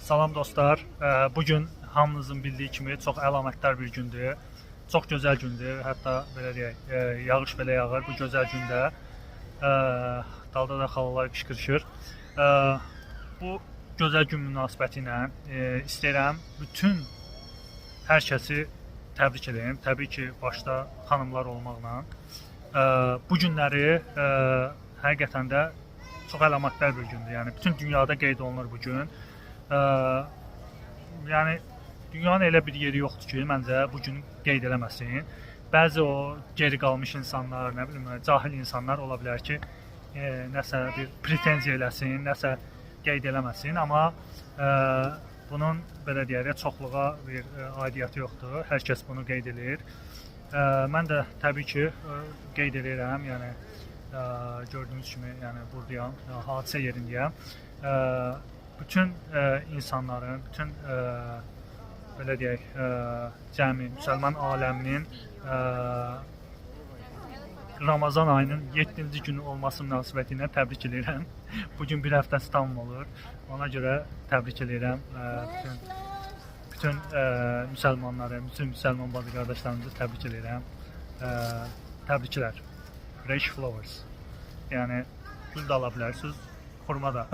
Salam dostlar. Bugün hamınızın bildiyi kimi çox əlamətdar bir gündür. Çox gözəl gündür. Hətta belə deyək, yağış belə yağır bu gözəl gündə. Dalda da xalalar qışqırışır. Bu gözəl gün münasibəti ilə istəyirəm bütün hər kəsi təbrik edeyim. Təbii ki, başda xanımlar olmaqla. Bu günləri həqiqətən də çox əlamətdar bir gündür. Yəni bütün dünyada qeyd olunur bu gün. Yəni dünyanın elə bir yeri yoxdur ki, məncə bu gün qeyd eləməsin. Bəzi o geri qalmış insanlar, nə bilim, cahil insanlar ola bilər ki, nəsə bir pretenziya eləsin, nəsə qeyd eləməsin, amma bunun belə deyək, çoxluğa bir aidiyyəti yoxdur. Hər kəs bunu qeyd edir. Mən də təbii ki, qeyd edirəm. Yəni gördüyünüz kimi, yəni buradayam, hadisə yerindəyəm. Bütün insanların, bütün belə deyək, cəmi müsəlman aləminin Ramazan ayının 7-ci günü olması münasibəti ilə təbrik edirəm. Bugün bir həftəsi tamam olur. Ona görə təbrik edirəm bütün müsəlmanları, bütün müsəlman bacı qardaşlarımızı təbrik edirəm. Təbriklər. Fresh flowers. Yəni gül də ala bilərsiniz, xurma da.